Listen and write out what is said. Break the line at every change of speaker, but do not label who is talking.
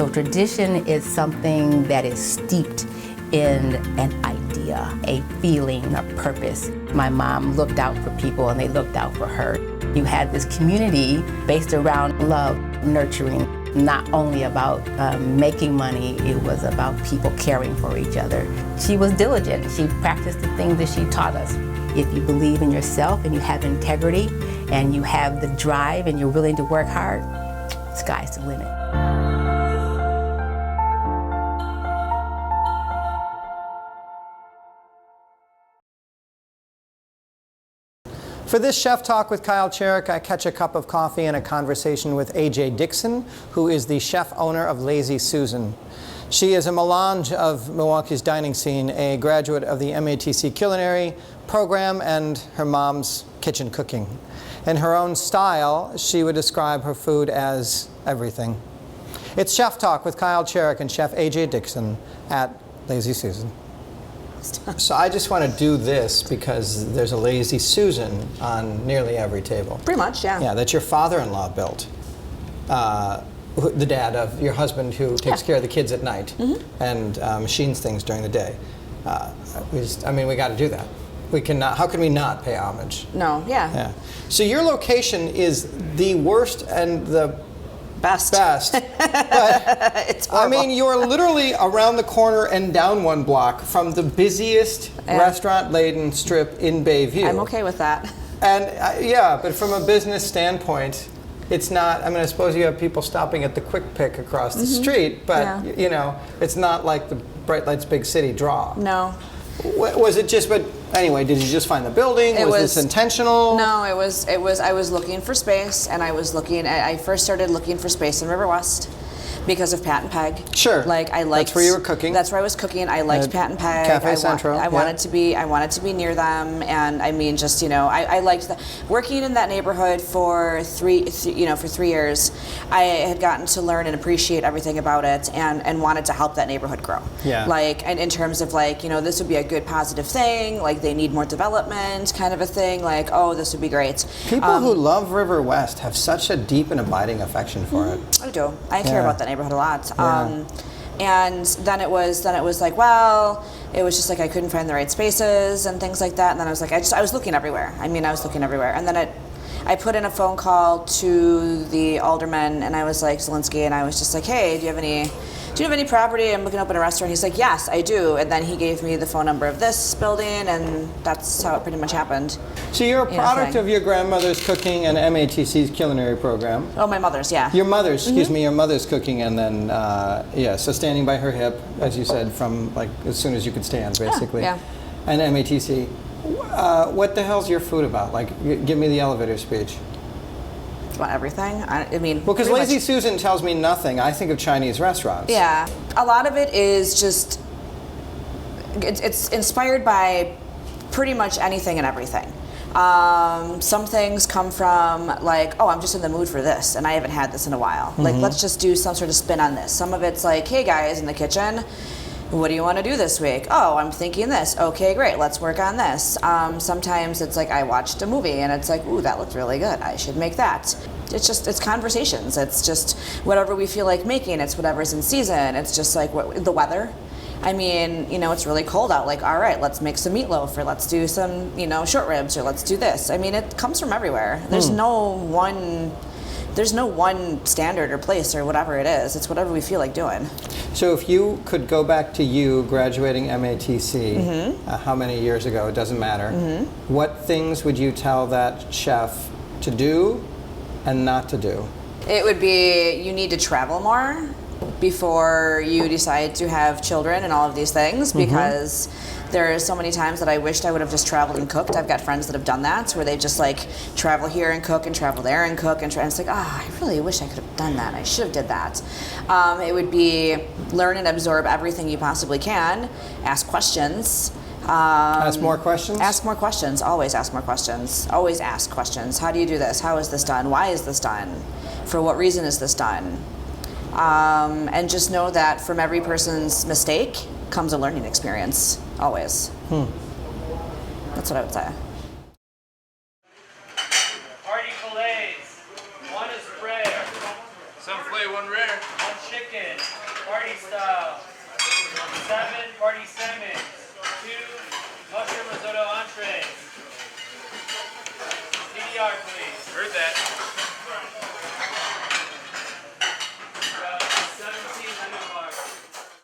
So tradition is something that is steeped in an idea, a feeling, a purpose. My mom looked out for people and they looked out for her. You had this community based around love, nurturing, not only about making money, it was about people caring for each other. She was diligent. She practiced the things that she taught us. If you believe in yourself and you have integrity and you have the drive and you're willing to work hard, sky's the limit.
For this Chef Talk with Kyle Cherek, I catch a cup of coffee and a conversation with A.J. Dixon, who is the chef owner of Lazy Susan. She is a melange of Milwaukee's dining scene, a graduate of the MATC culinary program and her mom's kitchen cooking. In her own style, she would describe her food as everything. It's Chef Talk with Kyle Cherek and Chef A.J. Dixon at Lazy Susan. So I just want to do this because there's a Lazy Susan on nearly every table.
Pretty much, yeah.
Yeah, that your father-in-law built. The dad of your husband who takes care of the kids at night and machines things during the day. We got to do that. We cannot. How can we not pay homage?
No, yeah.
So your location is the worst and the
best.
But
it's horrible.
I mean, you're literally around the corner and down one block from the busiest restaurant-laden strip in Bayview.
I'm okay with that.
And but from a business standpoint, it's not. I mean, I suppose you have people stopping at the Quick Pick across the street, but you know, it's not like the Bright Lights Big City draw.
No.
Was it just? But anyway, did you just find the building? Was this intentional?
No, it was. I was looking for space, and I first started looking for space in River West because of Pat and Peg.
Sure.
Like I liked.
That's where you were cooking.
That's where I was cooking. I liked Pat and Peg.
Cafe Central.
I wanted to be. I wanted to be near them, and I mean, just I liked working in that neighborhood for 3 years. I had gotten to learn and appreciate everything about it, and wanted to help that neighborhood grow.
Yeah.
Like, and in terms of like, this would be a good positive thing. Like they need more development, kind of a thing. Like, oh, this would be great.
People who love River West have such a deep and abiding affection for it.
I do. I care about that neighborhood a lot.
Yeah.
And then it was like, well, it was just like I couldn't find the right spaces and things like that. And then I was like, I was looking everywhere. I mean, I was looking everywhere. And then I put in a phone call to the alderman, and I was like, Zielinski, and I was just like, hey, do you have any property? I'm looking to open a restaurant. He's like, yes, I do. And then he gave me the phone number of this building, and that's how it pretty much happened.
So you're a product of your grandmother's cooking and MATC's culinary program.
Oh, my mother's, yeah.
Your mother's, your mother's cooking, and then, so standing by her hip, as you said, from like as soon as you could stand, basically.
Yeah.
And MATC. What the hell's your food about? Like, give me the elevator speech.
About everything. I mean,
well, because Lazy Susan tells me nothing. I think of Chinese restaurants.
Yeah, a lot of it is just it's inspired by pretty much anything and everything. Some things come from like, oh, I'm just in the mood for this, and I haven't had this in a while. Like, let's just do some sort of spin on this. Some of it's like, hey guys in the kitchen, what do you want to do this week? Oh, I'm thinking this. Okay, great. Let's work on this. Sometimes it's like I watched a movie and it's like, ooh, that looked really good. I should make that. It's conversations. It's just whatever we feel like making. It's whatever's in season. It's just like the weather. I mean, it's really cold out. Like, all right, let's make some meatloaf, or let's do some, short ribs, or let's do this. I mean, it comes from everywhere. There's no one standard or place or whatever it is. It's whatever we feel like doing.
So if you could go back to you graduating MATC, how many years ago, it doesn't matter, what things would you tell that chef to do and not to do? It
would be, you need to travel more before you decide to have children and all of these things, because there are so many times that I wished I would have just traveled and cooked. I've got friends that have done that, where they just like travel here and cook and travel there and cook, and it's like, I really wish I could have done that. I should have did that. It would be learn and absorb everything you possibly can. Ask questions.
Ask more questions?
Ask more questions. Always ask more questions. Always ask questions. How do you do this? How is this done? Why is this done? For what reason is this done? And just know that from every person's mistake comes a learning experience. Always. That's what I would say.
Party fillets. One is rare.
Some fillet, one rare.
One chicken, party style. 7 party salmon. 2 mushroom risotto entrees. PDR, please. Heard that.